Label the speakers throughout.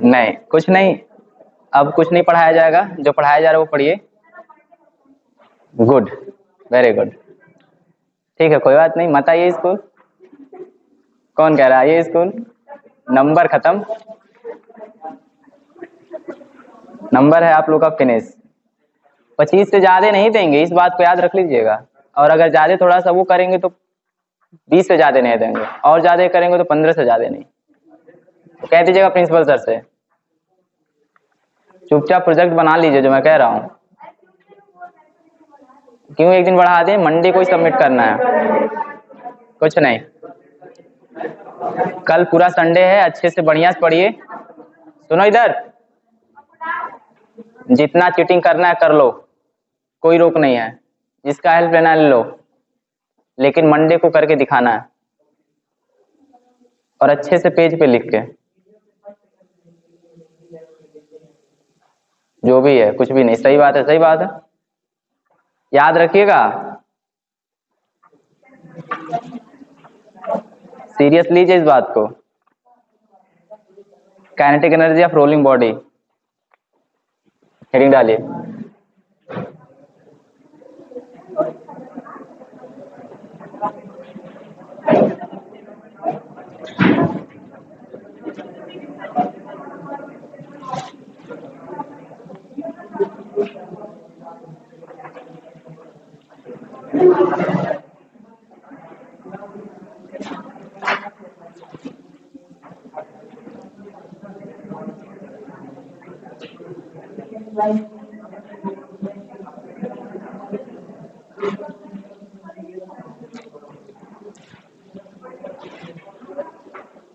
Speaker 1: नहीं, कुछ नहीं, अब कुछ नहीं पढ़ाया जाएगा, जो पढ़ाया जा रहा है वो पढ़िए। गुड, वेरी गुड, ठीक है, कोई बात नहीं, मत आइए स्कूल। कौन कह रहा है ये स्कूल? नंबर खत्म, नंबर है आप लोग का फिनिश। 25 से ज्यादा नहीं देंगे, इस बात को याद रख लीजिएगा। और अगर ज्यादा थोड़ा सा वो करेंगे तो 20 से ज्यादा नहीं देंगे, और ज्यादा करेंगे तो 15 से ज्यादा नहीं। तो कह दीजिएगा प्रिंसिपल सर से, चुपचाप प्रोजेक्ट बना लीजिए जो मैं कह रहा हूँ। क्यों एक दिन बढ़ा दें, मंडे को ही सबमिट करना है। कुछ नहीं, कल पूरा संडे है, अच्छे से बढ़िया से पढ़िए। सुनो इधर, जितना चीटिंग करना है कर लो, कोई रोक नहीं है, जिसका हेल्प लेना ले लो, लेकिन मंडे को करके दिखाना है, और अच्छे से पेज पे लिख के। जो भी है कुछ भी नहीं, सही बात है, सही बात है, याद रखिएगा। सीरियस लीजिए इस बात को। Kinetic energy of rolling body, heading डालिए।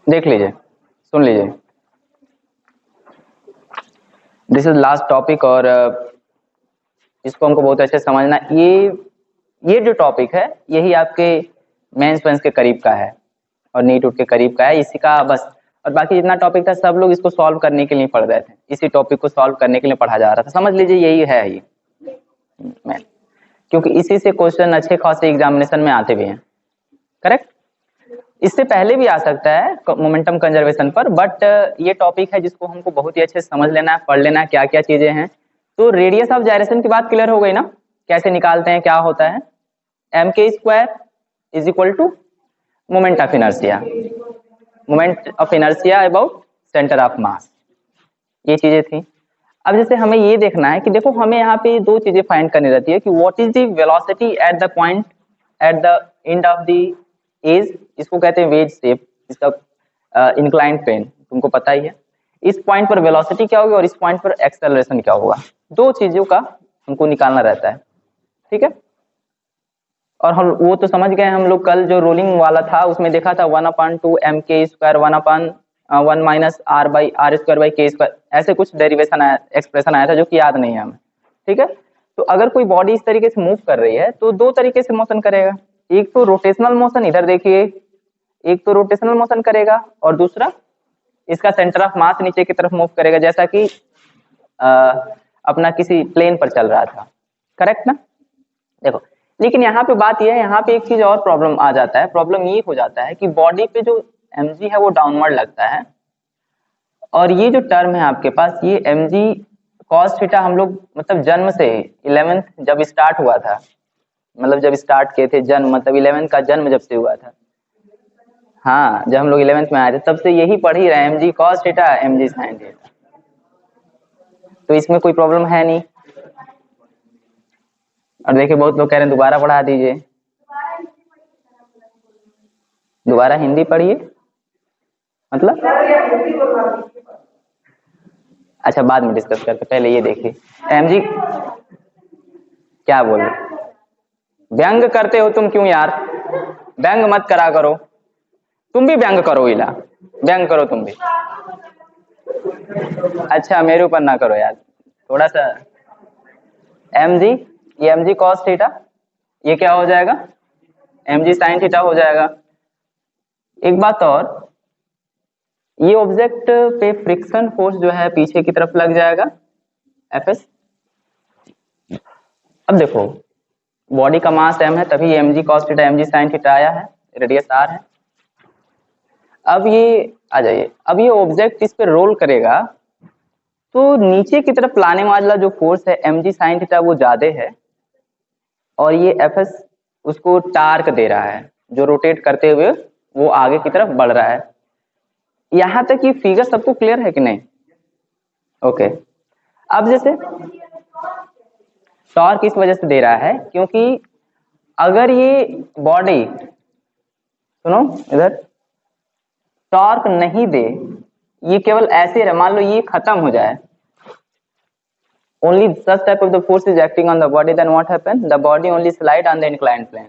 Speaker 1: देख लीजिए, सुन लीजिए, दिस इज लास्ट टॉपिक, और इसको हमको बहुत अच्छे से समझना। ये जो टॉपिक है यही आपके मेंस के करीब का है और नीट उट के करीब का है, इसी का बस। और बाकी जितना टॉपिक था सब लोग इसको सॉल्व करने के लिए पढ़ रहे थे, इसी टॉपिक को सॉल्व करने के लिए पढ़ा जा रहा था, समझ लीजिए यही है ये मैं, क्योंकि इसी से क्वेश्चन अच्छे खासे एग्जामिनेशन में आते भी हैं, करेक्ट। इससे पहले भी आ सकता है मोमेंटम कंजर्वेशन पर, बट ये टॉपिक है जिसको हमको बहुत ही अच्छे से समझ लेना है, पढ़ लेना है, क्या क्या चीजें हैं। तो रेडियस ऑफ जायरेशन की बात क्लियर हो गई ना, कैसे निकालते हैं, क्या होता है। mk² is equal to moment of inertia, moment of inertia about centre of mass, ये चीजें थी। अब जैसे हमें ये देखना है कि देखो हमें यहाँ पे दो चीजें फाइंड करनी रहती है कि what is the velocity at the point at the end of the edge, इसको कहते हैं वेज शेप, इसका इंक्लाइंड प्लेन तुमको पता ही है। इस पॉइंट पर वेलोसिटी क्या होगी और इस पॉइंट पर एक्सेलरेशन क्या होगा, दो चीजों का हमको निकालना रहता है, ठीक है। और हम वो तो समझ गए हम लोग, कल जो रोलिंग वाला था उसमें देखा था 1/2 mk², 1/1 माइनस r/r²/k², ऐसे कुछ डेरिवेशन आया, एक्सप्रेशन आया था जो कि याद नहीं है हमें, ठीक है। तो अगर कोई बॉडी इस तरीके से मूव कर रही है तो दो तरीके से मोशन करेगा, एक तो रोटेशनल मोशन, इधर देखिए, एक तो रोटेशनल मोशन करेगा और दूसरा इसका सेंटर ऑफ मास नीचे की तरफ मूव करेगा, जैसा कि अपना किसी प्लेन पर चल रहा था, करेक्ट ना। देखो लेकिन यहाँ पे बात यह है, यहाँ पे एक चीज और प्रॉब्लम आ जाता है, प्रॉब्लम ये हो जाता है कि बॉडी पे जो mg है वो डाउनवर्ड लगता है, और ये जो टर्म है आपके पास, ये mg cos थीटा, हम लोग मतलब जन्म से 11th जब स्टार्ट हुआ था, मतलब जब स्टार्ट किए थे जन्म, मतलब 11th का जन्म जब से हुआ था, हाँ जब हम लोग 11th में आए थे तब से यही पढ़ ही रहे हैं, mg cos theta mg sin theta, तो इसमें कोई प्रॉब्लम है नहीं। और देखिए बहुत लोग कह रहे हैं दोबारा पढ़ा दीजिए, दोबारा हिंदी पढ़िए, मतलब अच्छा बाद में डिस्कस करते, पहले ये देखिए mg क्या बोल रहे, व्यंग करते हो तुम क्यों यार, व्यंग मत करा करो, तुम भी व्यंग करो, इला व्यंग करो तुम भी, अच्छा मेरे ऊपर ना करो यार थोड़ा सा। mg, ये mg cos थीटा, ये क्या हो जाएगा mg sin थीटा हो जाएगा। एक बात और, ये ऑब्जेक्ट पे फ्रिक्शन फोर्स जो है पीछे की तरफ लग जाएगा Fs। अब देखो बॉडी का मास m है, तभी mg cos theta mg sin theta आया है, रेडियस r है। अब ये आ जाइए। अब ये ऑब्जेक्ट इस पे रोल करेगा तो नीचे की तरफ लाने वाला जो फोर्स है mg sin थीटा वो ज्यादा है, और ये fs उसको टार्क दे रहा है जो रोटेट करते हुए वो आगे की तरफ बढ़ रहा है। यहां तक ये फिगर सबको क्लियर है कि नहीं? ओके। अब जैसे टॉर्क इस वजह से दे रहा है क्योंकि अगर ये बॉडी, सुनो इधर, टॉर्क नहीं दे, ये केवल ऐसे रहे, मान लो ये खत्म हो जाए, only such type of the force is acting on the body, then what happen? The body only slide on the inclined plane.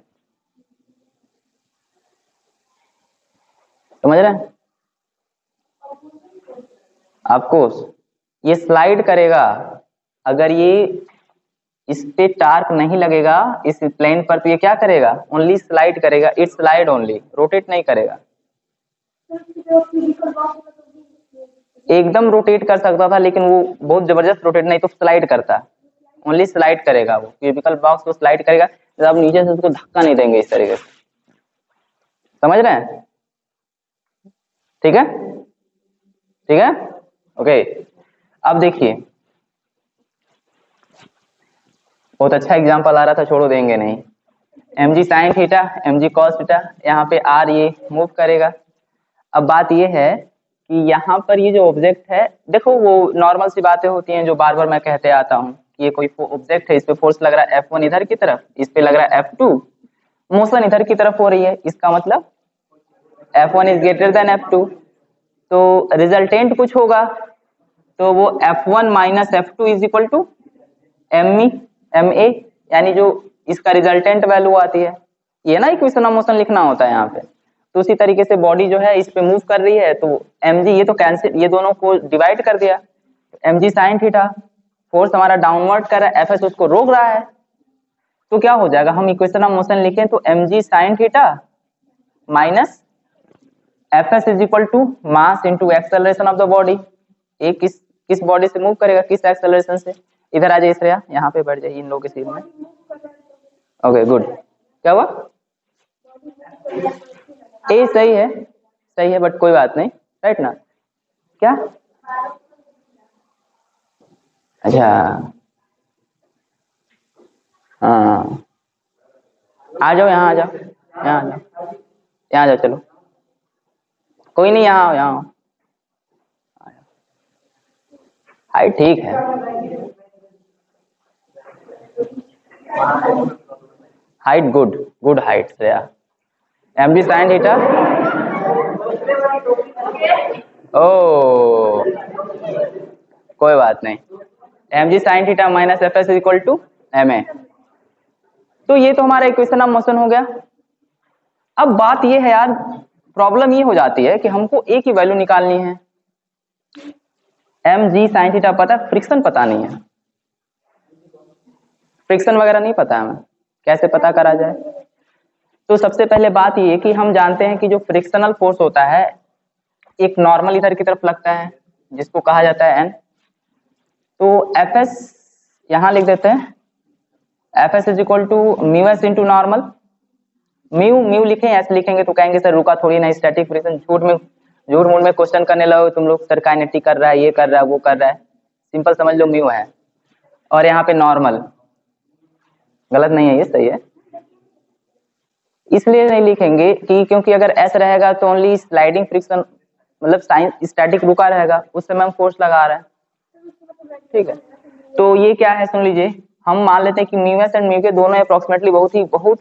Speaker 1: समझ रहे हैं? आपको ये स्लाइड करेगा, अगर ये इस पे टार्क नहीं लगेगा इस प्लेन पर तो ये क्या करेगा? ओनली स्लाइड करेगा, इट स्लाइड ओनली, रोटेट नहीं करेगा। एकदम रोटेट कर सकता था लेकिन वो बहुत जबरदस्त रोटेट नहीं तो स्लाइड करता, ओनली स्लाइड करेगा, वो क्यूबिकल बॉक्स को स्लाइड करेगा, तो आप नीचे से उसको धक्का नहीं देंगे इस तरीके से। समझ रहे हैं? ठीक है, ठीक है, ओके। अब देखिए, बहुत अच्छा एग्जांपल आ रहा था, छोड़ो देंगे नहीं। mg sin theta, mg cos theta, यहाँ पे r ये मूव करेगा। अब बात ये है कि यहाँ पर ये जो ऑब्जेक्ट है, देखो वो नॉर्मल सी बातें होती हैं जो बार बार मैं कहते आता हूँ कि ये कोई ऑब्जेक्ट है, इस पे फोर्स लग रहा है F1 इधर की तरफ, इस पे लग रहा है F2, मोशन इधर की तरफ हो रही है, इसका मतलब F1 is greater than F2, तो रिजल्टेंट कुछ होगा, तो वो F1 minus F2 is equal to ma, यानी जो इसका रिजल्टेंट वैल्यू आती है, ये ना इक्वेशन ऑफ मोशन लिखना होता है यहाँ पे। तो उसी तरीके से बॉडी जो है इस पे मूव कर रही है तो mg, ये तो कैंसिल, ये दोनों को डिवाइड कर दिया, mg sin थीटा, फोर्स हमारा डाउनवर्ड कर रहा है, fs उसको रोक रहा है, तो क्या हो जाएगा, हम इक्वेशन ऑफ मोशन लिखें तो mg sin theta minus fs is equal to mass into acceleration of the body. ये किस बॉडी से मूव करेगा, किस एक्सेलरेशन से? इधर आ जाइए श्रेया, यहाँ पे बैठ जाइए इन लोगों के सीट में। Okay good. क्या हुआ? ए सही है, सही है, बट कोई बात नहीं, राइट ना? क्या? अच्छा, हाँ, आ जाओ यहाँ, आ जाओ यहाँ, आ जाओ यहाँ, आ जाओ, चलो कोई नहीं, यहाँ आओ, यहाँ आओ। हाइट ठीक है, height good, good height Shreya. mg sin theta, ओ कोई बात नहीं, mg sin theta minus fs is equal to ma, तो ये तो हमारा इक्वेशन ऑफ मोशन हो गया। अब बात ये है यार, प्रॉब्लम ये हो जाती है कि हमको a की वैल्यू निकालनी है, mg sin थीटा पता है, फ्रिक्शन पता नहीं है, फ्रिक्शन वगैरह नहीं पता हमें, कैसे पता करा जाए? तो सबसे पहले बात ये कि हम जानते हैं कि जो फ्रिक्शनल फोर्स होता है एक नॉर्मल इधर की तरफ लगता है जिसको कहा जाता है n, तो fs यहां लिख देते हैं, fs is equal to mu s into normal, mu mu लिखें ऐसे लिखेंगे तो कहेंगे सर रुका थोड़ी ना, स्टैटिक फ्रिक्शन, झूठ मूठ में क्वेश्चन करने लगो तुम लोग, सर काइनेटिक कर रहा है, ये कर रहा है, वो कर रहा है, सिंपल समझ लो म्यू है, और यहाँ पे नॉर्मल, गलत नहीं है, ये सही है। इसलिए नहीं लिखेंगे कि क्योंकि अगर ऐसा रहेगा तो ओनली स्लाइडिंग फ्रिक्शन, मतलब साइन स्टैटिक रुका रहेगा, उस समय हम फोर्स लगा रहे हैं, ठीक है। तो ये क्या है सुन लीजिए, हम मान लेते हैं कि म्यू एस एंड म्यू के दोनों अप्रोक्सीमेटली बहुत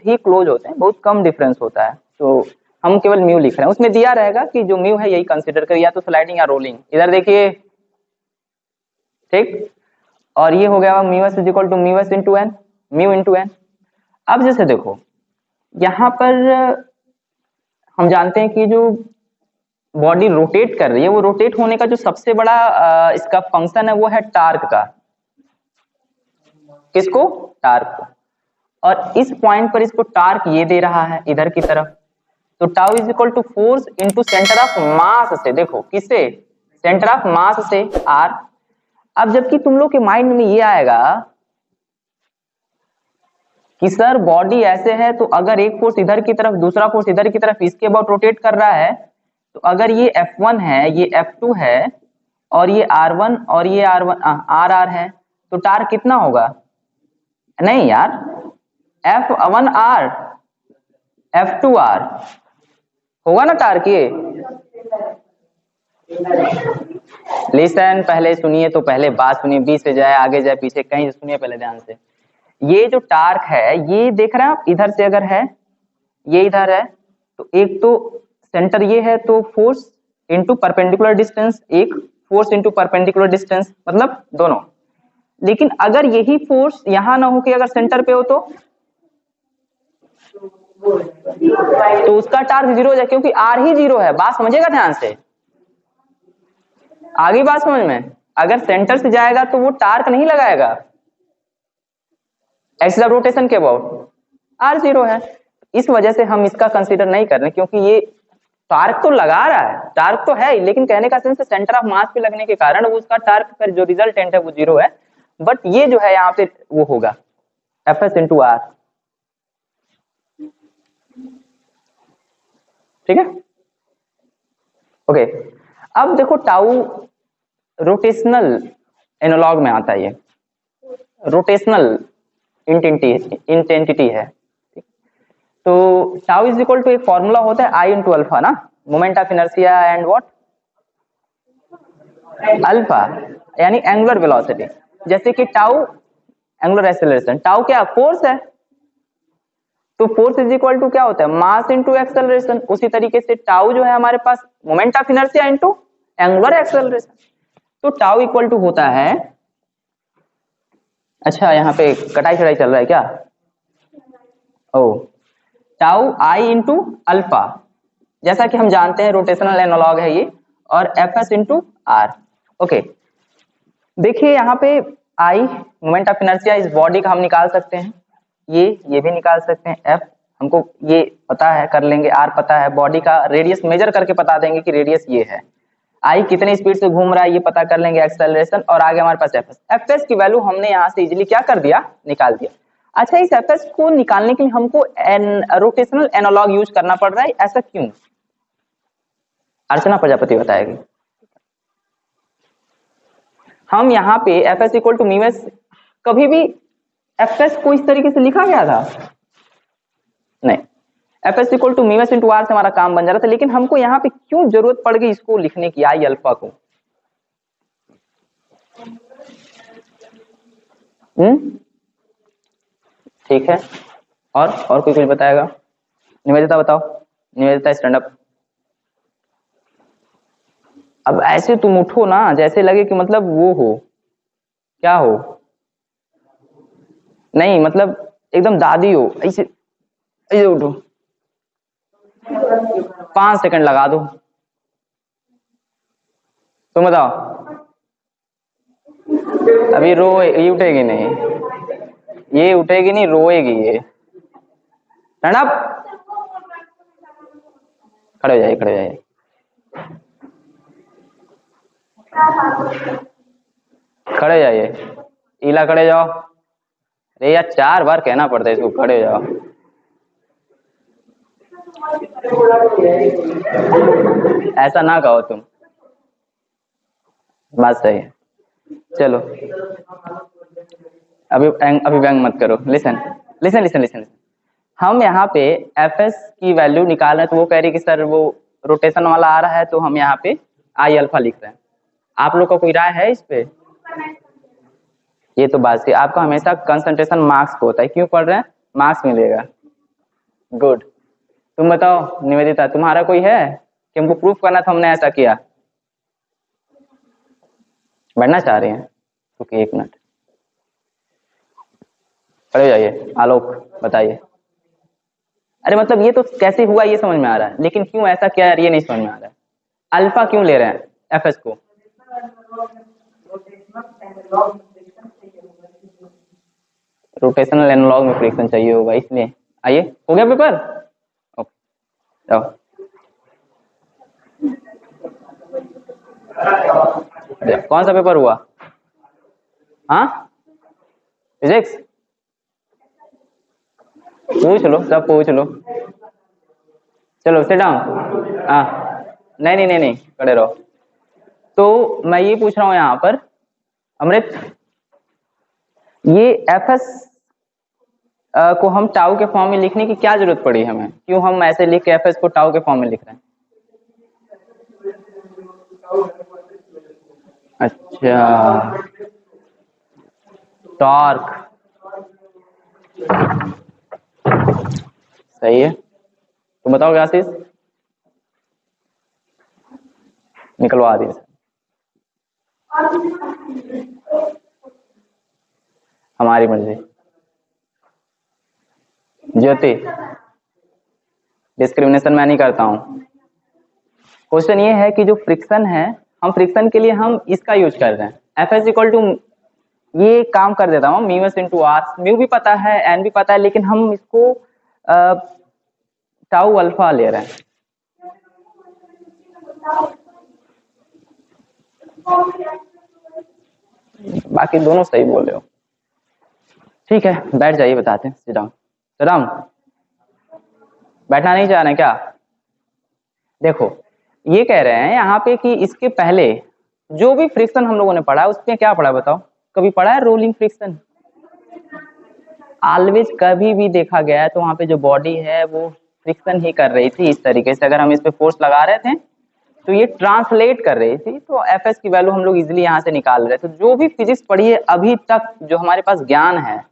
Speaker 1: ही क्लोज होते हैं, बहुत कम डिफरेंस होता है, तो हम केवल म्यू लिख रहे हैं, उसमें दिया रहेगा कि जो म्यू है यही कंसीडर कर, या तो स्लाइडिंग या रोलिंग, इधर देखिए, ठीक। और ये हो गया mu s is equal to mu s into n, mu into n. अब जैसे देखो यहाँ पर हम जानते हैं कि जो बॉडी रोटेट कर रही है, वो रोटेट होने का जो सबसे बड़ा इसका फंक्शन है वो है टार्क का, किसको? टार्क को, और इस पॉइंट पर इसको टार्क ये दे रहा है इधर की तरफ, तो tau is equal to force into centre of mass से, देखो किससे? सेंटर ऑफ मास से आर। अब जबकि तुम लोग के माइंड में ये आएगा कि सर बॉडी ऐसे है तो अगर एक फोर्स इधर की तरफ दूसरा फोर्स इधर की तरफ इसके अबाउट रोटेट कर रहा है तो अगर ये F1 है, ये F2 है और ये R1 और ये R1 RR है, तो टार्क कितना होगा? नहीं यार, F1R F2R होगा ना टार्क ये। लिसन, पहले सुनिए, तो पहले बात सुनिए, बीच से जाए आगे जाए पीछे कहीं से सुनिए पहले ध्यान से। ये जो टार्क है, ये देख रहे हैं आप, इधर से अगर है, ये इधर है, तो एक तो सेंटर ये है, तो फोर्स इनटू परपेंडिकुलर डिस्टेंस, एक फोर्स इनटू परपेंडिकुलर डिस्टेंस मतलब दोनों। लेकिन अगर यही फोर्स यहां ना हो कि अगर सेंटर पे हो तो उसका टार्क जीरो हो जाए, क्योंकि आर ही जीरो है। बात समझिएगा ध्यान से, आगे बात समझ में। अगर सेंटर से जाएगा तो वो टार्क नहीं लगाएगा एक्सिस ऑफ रोटेशन के अबाउट, आर जीरो है। इस वजह से हम इसका कंसीडर नहीं कर रहे, क्योंकि ये टार्क तो लगा रहा है, टार्क तो है ही, लेकिन कहने का सेंस सेंटर ऑफ मास पे लगने के कारण वो उसका टार्क पर जो रिजल्टेंट है वो जीरो है। बट ये जो है यहाँ पे वो होगा एफ एस इंटू आर, ठीक है। ओके, अब देखो टाउ रोटेशनल एनालॉग में आता है, ये रोटेशनल इंटेंसिटी है। तो टाउ इज इक्वल टू एक फॉर्मूला होता है आई इंटू अल्फा ना, moment of inertia and what alpha, यानी एंगुलर वेलोसिटी। जैसे कि टाउ एंगुलर एक्सेलरेशन, टाउ क्या फोर्स है, तो फोर्स इज इक्वल टू क्या होता है मास इंटू एक्सेलरेशन। उसी तरीके से टाउ जो है हमारे पास moment of inertia into angular acceleration, तो टाउ इक्वल टू होता है, अच्छा यहाँ पे कटाई चढ़ाई चल रहा है क्या, ओ टाउ आई इंटू अल्फा, जैसा कि हम जानते हैं रोटेशनल एनालॉग है ये, और f s into r. Okay, देखिए यहाँ पे आई मोमेंट ऑफ इनर्शिया इस बॉडी का हम निकाल सकते हैं, ये भी निकाल सकते हैं, एफ हमको ये पता है कर लेंगे, आर पता है, बॉडी का रेडियस मेजर करके बता देंगे कि रेडियस ये है, आई कितने स्पीड से घूम रहा है ये पता कर लेंगे, एक्सेलरेशन, और आगे हमारे पास एफ एस। एफ एस की वैल्यू हमने यहाँ से इजिली क्या कर दिया, निकाल दिया। अच्छा, इस एफ एस को निकालने के लिए हमको रोटेशनल एनालॉग यूज करना पड़ रहा है, ऐसा क्यों? अर्चना प्रजापति बताएगी। हम यहाँ पे f s equal to mu, कभी भी एफ एस को इस तरीके से लिखा गया था नहीं, f s equal to mu into r से हमारा काम बन जा रहा था, लेकिन हमको यहाँ पे क्यों जरूरत पड़ गई इसको लिखने की, आई अल्फा को? ठीक है, और कोई कुछ बताएगा? निवेदिता बताओ, निवेदिता स्टैंड अप। अब ऐसे तुम उठो ना जैसे लगे कि मतलब वो हो, क्या हो, नहीं मतलब एकदम दादी हो, ऐसे ऐसे उठो, 5 सेकंड लगा दो। तुम बताओ, अभी रो ये उठेगी नहीं, ये उठेगी नहीं, रोएगी ये। स्टैंड अप, खड़े हो जाइए, खड़े हो जाइए, खड़े जाइए, ईला खड़े जाओ। अरे यार 4 बार कहना पड़ता है इसको, खड़े जाओ। ऐसा ना कहो तुम, बात सही है। चलो अभी व्यंग मत करो, लिसन लिसन लिसन लिसन। हम यहाँ पे एफ एस की वैल्यू निकाल रहे हैं, तो वो कह रही कि सर वो रोटेशन वाला आ रहा है, तो हम यहाँ पे आई अल्फा लिख रहे हैं। आप लोग का कोई राय है इस पे? ये तो बात सही, आपका हमेशा कंसंट्रेशन मार्क्स को होता है, क्यों पढ़ रहे हैं, मार्क्स मिलेगा। गुड, तुम बताओ निवेदिता, तुम्हारा कोई है कि हमको प्रूफ करना था हमने ऐसा किया? बढ़ना चाह रहे हैं? ओके, एक मिनट, खड़े जाइए। आलोक बताइए। अरे मतलब ये तो कैसे हुआ ये समझ में आ रहा है, लेकिन क्यों ऐसा किया यार ये नहीं समझ में आ रहा है। अल्फा क्यों ले रहे हैं एफ एस को? रोटेशनल एनालॉग में फ्रिक्शन चाहिए होगा इसलिए। आइए, हो गया पेपर? ओके, जाओ। कौन सा पेपर हुआ? हाँ, फिजिक्स, पूछ लो, सब पूछ लो। चलो सिट डाउन। हाँ, नहीं नहीं नहीं नहीं, खड़े रहो। तो मैं ये पूछ रहा हूँ यहाँ पर अमृत, ये एफ एस को हम टाउ के फॉर्म में लिखने की क्या जरूरत पड़ी हमें? क्यों हम ऐसे लिख के एफ एस को टाउ के फॉर्म में लिख रहे हैं? अच्छा, टॉर्क, सही है। तो बताओ आशीष, निकलवा आशीष। हमारी मर्जी। ज्योति, डिस्क्रिमिनेशन मैं नहीं करता हूं। क्वेश्चन ये है कि जो फ्रिक्शन है, हम फ्रिक्शन के लिए हम इसका यूज कर रहे हैं, एफ एस इक्वल टू, ये काम कर देता हूँ mu s into r. Mu भी पता है, एन भी पता है, लेकिन हम इसको टाउ अल्फा ले रहे हैं। बाकी दोनों सही बोल रहे हो। ठीक है, बैठ जाइए, बताते हैं। Sit down, sit down. बैठना नहीं चाह रहे क्या? देखो, ये कह रहे हैं यहाँ पे कि इसके पहले जो भी फ्रिक्शन हम लोगों ने पढ़ा उसमें क्या पढ़ा बताओ? कभी पढ़ा है रोलिंग फ्रिक्शन? ऑलवेज कभी भी देखा गया है तो वहां पे जो बॉडी है वो फ्रिक्शन ही कर रही थी इस तरीके से। अगर हम इस पे फोर्स लगा रहे थे तो ये ट्रांसलेट कर रही थी, तो एफ एस की वैल्यू हम लोग इजिली यहाँ से निकाल रहे थे। तो जो भी फिजिक्स पढ़ी है अभी तक, जो हमारे पास ज्ञान है,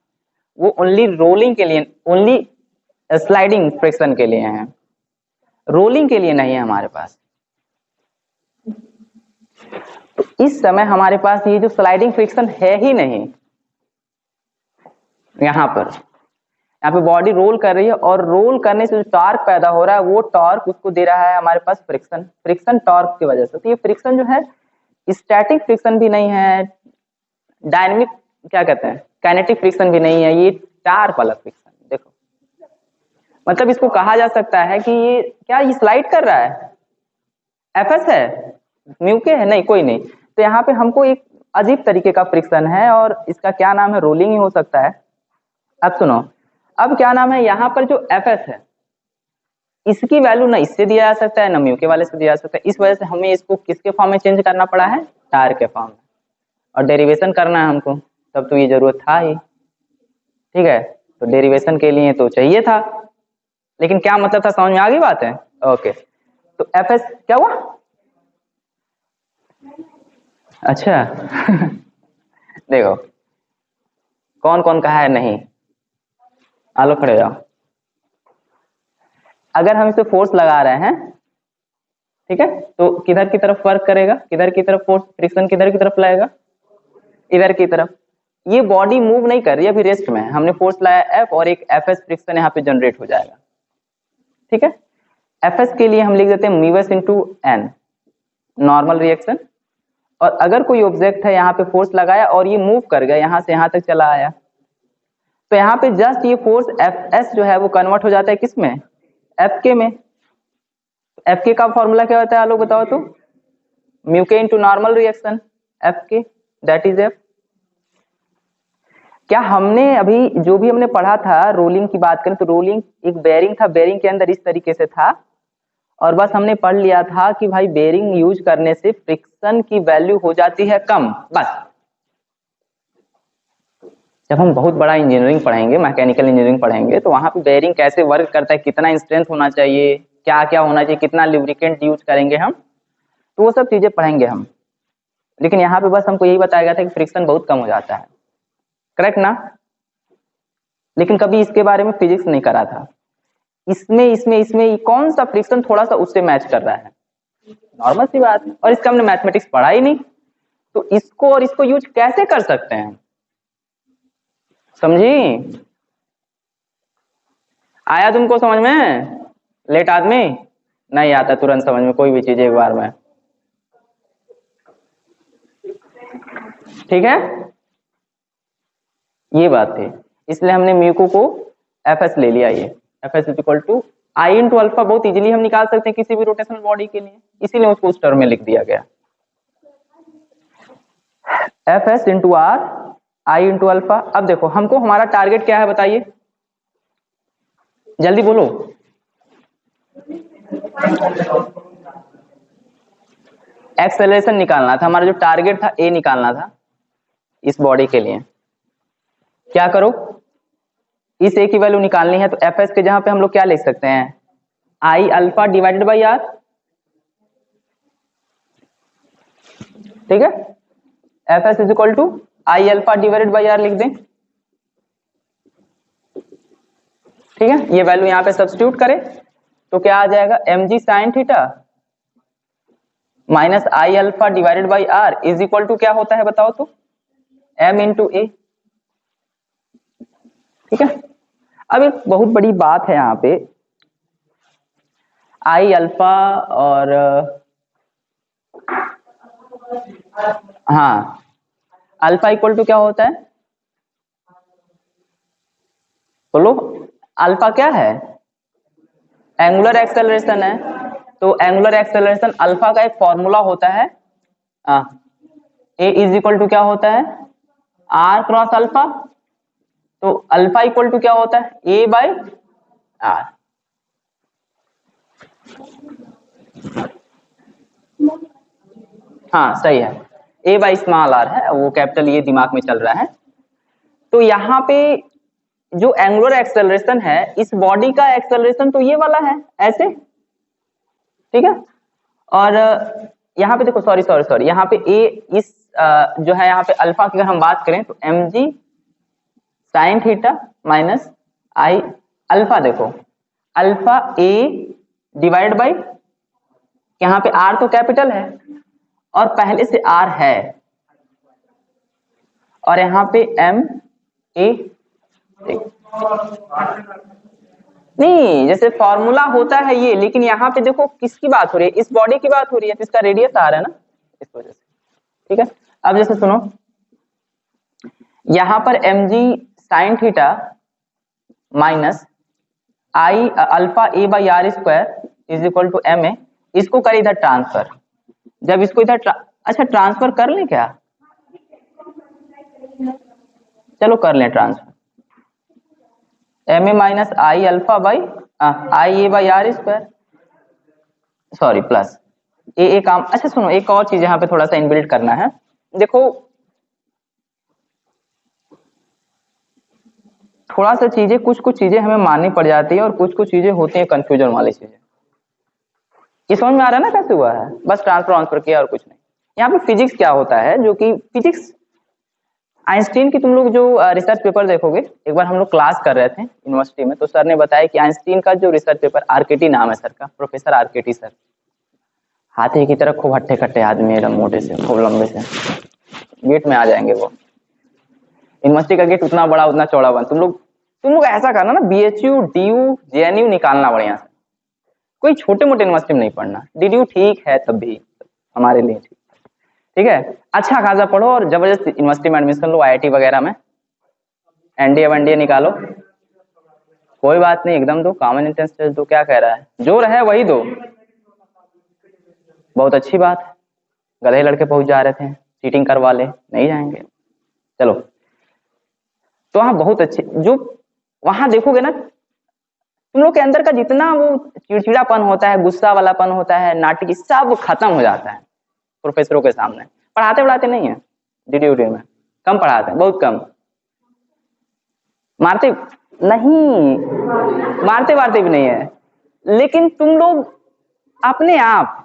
Speaker 1: वो ओनली रोलिंग के लिए, ओनली स्लाइडिंग फ्रिक्शन के लिए है, रोलिंग के लिए नहीं है हमारे पास। तो इस समय हमारे पास ये जो स्लाइडिंग फ्रिक्शन है ही नहीं। यहाँ पे बॉडी रोल कर रही है और रोल करने से जो टॉर्क पैदा हो रहा है वो टॉर्क उसको दे रहा है हमारे पास फ्रिक्शन, फ्रिक्शन टॉर्क की वजह से। तो ये फ्रिक्शन जो है स्टैटिक फ्रिक्शन भी नहीं है, डायनेमिक क्या कहते हैं, काइनेटिक फ्रिक्शन भी नहीं है, ये टॉर्क वाला फ्रिक्शन। देखो, मतलब इसको कहा जा सकता है कि ये क्या, ये स्लाइड कर रहा है, एफ एस है, म्यू के है नहीं, कोई नहीं। तो यहाँ पे हमको एक अजीब तरीके का फ्रिक्शन है और इसका क्या नाम है, रोलिंग ही हो सकता है। अब सुनो, अब क्या नाम है, यहाँ पर जो एफ एस है इसकी वैल्यू ना इससे दिया जा सकता है ना म्यू के वाले से दिया जा सकता है। इस वजह से हमें इसको किसके फॉर्म में चेंज करना पड़ा है, टार के फॉर्म में। और डेरिवेशन करना है हमको, तब तो ये जरूरत था ही। ठीक है, तो डेरिवेशन के लिए तो चाहिए था, लेकिन क्या मतलब था समझ में आ गई बात है? ओके, तो एफ एस क्या हुआ? अच्छा देखो, कौन कौन कहा है नहीं, आलो खड़े जाओ। अगर हम इसे फोर्स लगा रहे हैं, ठीक है, तो किधर की तरफ वर्क करेगा, किधर की तरफ फोर्स, फ्रिक्शन किधर की तरफ लाएगा, इधर की तरफ। ये बॉडी मूव नहीं कर रही है, अभी रेस्ट में है, हमने फोर्स लाया एफ और एक एफ एस फ्रिक्शन यहाँ पे जनरेट हो जाएगा। ठीक है, एफ एस के लिए हम लिख देते हैं mu s into n, normal reaction. और अगर कोई ऑब्जेक्ट है यहाँ पे फोर्स लगाया और ये मूव कर गया, यहाँ से यहाँ तक चला आया, तो यहाँ पे जस्ट ये फोर्स एफ एस जो है वो कन्वर्ट हो जाता है किस में, एफ के में। एफ के का फॉर्मूला क्या होता है लोग बताओ तो, म्यू के इंटू नॉर्मल रिएक्शन एफ के, दैट इज एफ। क्या हमने अभी जो भी हमने पढ़ा था रोलिंग की बात करें तो रोलिंग एक बेरिंग था, बेरिंग के अंदर इस तरीके से था, और बस हमने पढ़ लिया था कि भाई बेरिंग यूज करने से फ्रिक्शन की वैल्यू हो जाती है कम, बस। जब हम बहुत बड़ा इंजीनियरिंग पढ़ेंगे, मैकेनिकल इंजीनियरिंग पढ़ेंगे, तो वहां पे बेरिंग कैसे वर्क करता है, कितना स्ट्रेंथ होना चाहिए, क्या क्या होना चाहिए, कितना लुब्रिकेंट यूज करेंगे हम, तो वो सब चीजें पढ़ेंगे हम। लेकिन यहाँ पे बस हमको यही बताया गया था कि फ्रिक्शन बहुत कम हो जाता है, करेक्ट ना? लेकिन कभी इसके बारे में फिजिक्स नहीं करा था। इसमें कौन सा फ्रिक्शन थोड़ा सा उससे मैच कर रहा है, नॉर्मल सी बात है। और इसका हमने मैथमेटिक्स पढ़ा ही नहीं, तो इसको और इसको यूज कैसे कर सकते हैं, समझी? आया तुमको समझ में? लेट आदमी नहीं आता तुरंत समझ में कोई भी चीज एक बार में, ठीक है, ये बात थी। इसलिए हमने म्यूको को एफ एस ले लिया। ये f s equal to I into alpha बहुत इजीली हम निकाल सकते हैं किसी भी रोटेशनल बॉडी के लिए, इसीलिए उसको उस टर्म में लिख दिया गया, F s into are I into alpha. अब देखो हमको हमारा टारगेट क्या है बताइए, जल्दी बोलो। एक्सेलरेशन निकालना था, हमारा जो टारगेट था ए निकालना था इस बॉडी के लिए। क्या करो, इस ए की वैल्यू निकालनी है, तो एफ एस के जहां पे हम लोग क्या लिख सकते हैं, I alpha divided by r, ठीक है। F s is equal to I alpha divided by r लिख दें, ठीक है। ये वैल्यू यहाँ पे सब्स्टिट्यूट करें तो क्या आ जाएगा, m ji sine theta minus I alpha divided by r is equal to क्या होता है बताओ तो, एम इंटू ए, ठीक है। अब एक बहुत बड़ी बात है यहाँ पे, आई अल्फा और हाँ अल्फा इक्वल टू क्या होता है, बोलो, अल्फा क्या है, एंगुलर एक्सेलरेशन है। तो एंगुलर एक्सेलरेशन अल्फा का एक फॉर्मूला होता है, ए इज इक्वल टू क्या होता है, आर क्रॉस अल्फा। तो अल्फा इक्वल टू क्या होता है, ए बाई आर। हाँ सही है, ए बाई स्मॉल आर है, वो कैपिटल ये दिमाग में चल रहा है। तो यहाँ पे जो एंगुलर एक्सेलरेशन है, इस बॉडी का एक्सेलरेशन तो ये वाला है ऐसे, ठीक है। और यहाँ पे देखो, सॉरी सॉरी सॉरी, यहाँ पे ए इस जो है यहाँ पे अल्फा की अगर हम बात करें तो m ji sine theta minus I alpha, देखो अल्फा ए डिवाइड बाई, यहाँ पे आर तो कैपिटल है और पहले से आर है, और यहाँ पे एम ए, नहीं जैसे फॉर्मूला होता है ये, लेकिन यहाँ पे देखो किसकी बात हो रही है, इस बॉडी की बात हो रही है, तो इसका रेडियस आर है ना, इस वजह से, ठीक है। अब जैसे सुनो, यहाँ पर m ji sine theta minus I alpha a by are square is equal to m a, इसको कर इधर ट्रांसफर, जब इसको इधर अच्छा ट्रांसफर कर लें क्या, चलो कर लें transfer, M A minus I alpha by I A by are square, sorry plus A काम। अच्छा सुनो, एक और चीज यहाँ पे थोड़ा सा इनबिल्ट करना है, देखो थोड़ा सा चीजें, कुछ चीजें हमें माननी पड़ जाती है और कुछ चीजें होती हैं कंफ्यूजन वाली चीजें। ये समझ में आ रहा है ना कैसे हुआ है, बस ट्रांसफर किया और कुछ नहीं। यहाँ पे फिजिक्स क्या होता है, जो कि फिजिक्स आइंस्टीन की, तुम लोग जो रिसर्च पेपर देखोगे, एक बार हम लोग क्लास कर रहे थे यूनिवर्सिटी में, तो सर ने बताया कि आइंस्टीन का जो रिसर्च पेपर, आरकेटी नाम है सर का, प्रोफेसर आरकेटी सर, हाथी की तरह खूब हट्टे कट्टे आदमी, एकदम मोटे से, खूब लंबे से, गेट में आ जाएंगे वो, यूनिवर्सिटी का गेट उतना बड़ा उतना चौड़ा बन, तुम लोग ऐसा करना ना, बीएचयू डीयू जेएनयू निकालना बढ़िया से, कोई छोटे मोटे यूनिवर्सिटी में नहीं पढ़ना, डीडीयू ठीक है तब भी हमारे लिए ठीक है, अच्छा खासा पढ़ो और जबरदस्त यूनिवर्सिटी में एडमिशन लो, आईआईटी वगैरह में, एनडीए वनडीए निकालो, कोई बात नहीं, एकदम दो, कॉमन एंट्रेंस टेस्ट दो, क्या कह रहा है, जो रहे वही दो, बहुत अच्छी बात है, गधे लड़के पहुंच जा रहे थे, चीटिंग करवा ले, नहीं जाएंगे, चलो। तो वहां बहुत अच्छे, जो वहां देखोगे ना, तुम लोग के अंदर का जितना वो चिड़चिड़ापन होता है, गुस्सा वालापन होता है, नाटकी, सब खत्म हो जाता है प्रोफेसरों के सामने। पढ़ाते नहीं है डीडीयू में, कम पढ़ाते हैं, बहुत कम, मारते नहीं, मारते भी नहीं है, लेकिन तुम लोग अपने आप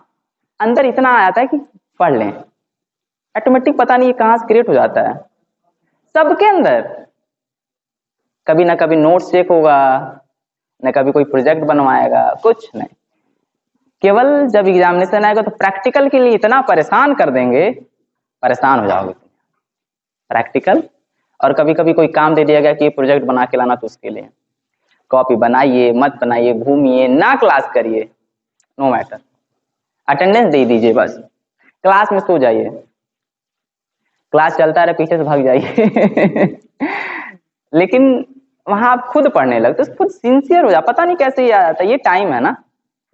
Speaker 1: अंदर इतना आ जाता है कि पढ़ लें, ऑटोमेटिक पता नहीं कहां से क्रिएट हो जाता है सबके अंदर, कभी ना कभी नोट्स चेक होगा, न कभी कोई प्रोजेक्ट बनवाएगा, कुछ नहीं, केवल जब एग्जामिनेशन आएगा तो प्रैक्टिकल के लिए इतना परेशान कर देंगे, परेशान हो जाओगे प्रैक्टिकल। और कभी कभी कोई काम दे दिया गया कि ये प्रोजेक्ट बना के लाना, तो उसके लिए कॉपी बनाइए मत बनाइए, घूमिए ना, क्लास करिए, नो मैटर, अटेंडेंस दे दीजिए, बस क्लास में सो जाइए, क्लास चलता रहे पीछे से भाग जाइए लेकिन वहां आप खुद पढ़ने लगते, तो खुद सिंसियर हो जा, पता नहीं कैसे ये आ जाता है, ये टाइम है ना,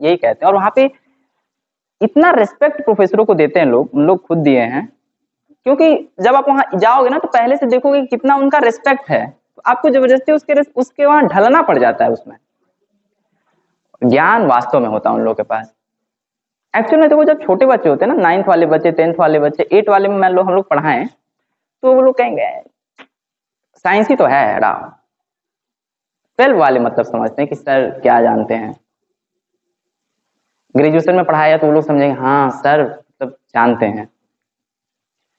Speaker 1: यही कहते हैं। और वहां पे इतना रिस्पेक्ट प्रोफेसरों को देते हैं लोग, उन लोग खुद दिए हैं, क्योंकि जब आप वहां जाओगे ना तो पहले से देखोगे कि कितना उनका रिस्पेक्ट है, तो आपको जबरदस्ती उसके वहां ढलना पड़ जाता है, उसमें ज्ञान वास्तव में होता है उन लोगों के पास, एक्चुअल में देखो जब छोटे बच्चे होते हैं ना, 9th वाले बच्चे, 10th वाले बच्चे, 8 वाले में मान लो हम लोग पढ़ाएं तो वो लोग कहेंगे साइंस ही तो है राम। 12 वाले मतलब समझते हैं कि सर क्या जानते हैं। ग्रेजुएशन में पढ़ाया तो वो लोग समझेंगे हाँ सर मतलब जानते हैं।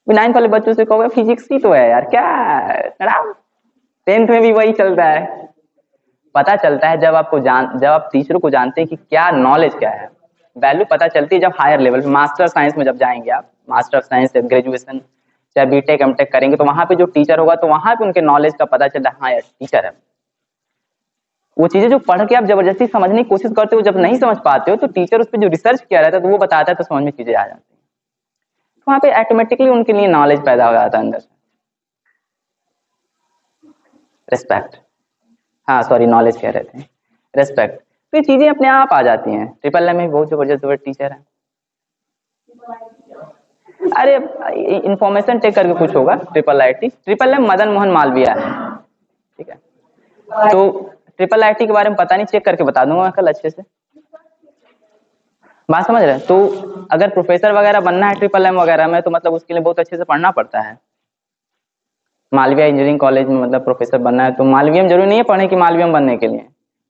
Speaker 1: 9th वाले बच्चों से कहोगे फिजिक्स ही तो है यार, क्या राम। 10th में भी वही चलता है। पता चलता है जब आप टीचरों को जानते हैं कि क्या नॉलेज क्या है, वैल्यू पता चलती है जब हायर लेवल मास्टर साइंस में जब जाएंगे आप, मास्टर साइंस से ग्रेजुएशन चाहे बीटेक एमटेक करेंगे तो वहां पे जो टीचर होगा तो वहां पे उनके नॉलेज का पता चलता है हाँ यार टीचर है। वो चीजें जो पढ़ के आप जबरदस्ती समझने की कोशिश करते हो, जब नहीं समझ पाते हो तो टीचर उस पर जो रिसर्च किया रहता है तो वो बताता है तो समझ में चीजें आ जाती है। तो वहां पे ऑटोमेटिकली उनके लिए नॉलेज पैदा हो जाता है अंदर से। रिस्पेक्ट, हाँ सॉरी नॉलेज कह रहे थे, रेस्पेक्ट। तो ये चीजें अपने आप आ जाती हैं। ट्रिपल एम में बहुत जबरदस्त टीचर है। अरे इंफॉर्मेशन टेक करके कुछ होगा, triple IT, triple M Madan Mohan Malaviya है, ठीक है। तो ट्रिपल आईटी के बारे में पता नहीं, चेक करके बता दूंगा मैं कल अच्छे से। बात समझ रहे हैं? तो अगर प्रोफेसर वगैरह बनना है ट्रिपल एम वगैरह में तो मतलब उसके लिए बहुत अच्छे से पढ़ना पड़ता है। मालवीय इंजीनियरिंग कॉलेज में मतलब प्रोफेसर बनना है तो मालवीय में जरूरी नहीं है पढ़े कि मालवीय में बनने के लिए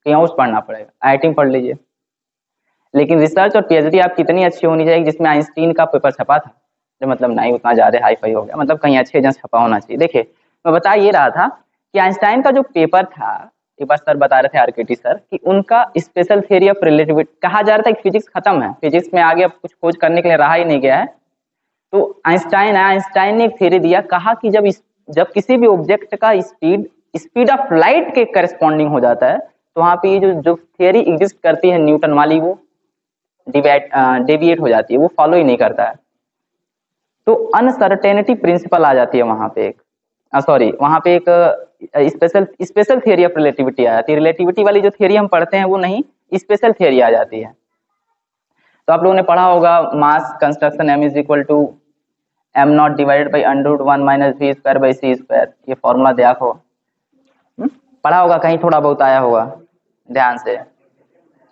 Speaker 1: कहीं और पढ़ना पड़ेगा, आईआईटी में पढ़ लीजिए। लेकिन रिसर्च और पीएचडी आप कितनी अच्छी होनी चाहिए, जिसमें आइंस्टीन का पेपर छपा था, जो मतलब नहीं उतना ज्यादा हाई फाई हो गया, मतलब कहीं अच्छे एजेंट छपा होना चाहिए। देखिए मैं बता ये रहा था कि आइंस्टाइन का जो पेपर था, एक बार सर बता रहे थे आरकेटी सर कि उनका स्पेशल थ्योरी ऑफ रिलेटिविटी, कहा जा रहा था कि फिजिक्स खत्म है, फिजिक्स में आगे अब कुछ खोज करने के लिए रहा ही नहीं गया है। तो आइंस्टाइन ने एक थ्योरी दिया, कहा कि जब किसी भी ऑब्जेक्ट का स्पीड ऑफ लाइट के करस्पॉन्डिंग हो जाता है तो वहां पे ये जो थ्योरी एग्जिस्ट करती है न्यूटन वाली, वो डेविएट हो जाती है, वो फॉलो ही नहीं करता है। तो अनसर्टेनिटी प्रिंसिपल आ जाती है वहां पे एक, सॉरी वहां पे एक स्पेशल थियरी ऑफ रिलेटिविटी आ जाती है। रिलेटिविटी वाली जो थियरी हम पढ़ते हैं वो नहीं, स्पेशल थियरी आ जाती है। तो आप लोगों ने पढ़ा होगा mass construction m is equal to M not divided by under root 1 minus V square by C square, ये फॉर्मूला देखो पढ़ा होगा, कहीं थोड़ा बहुत आया होगा ध्यान से।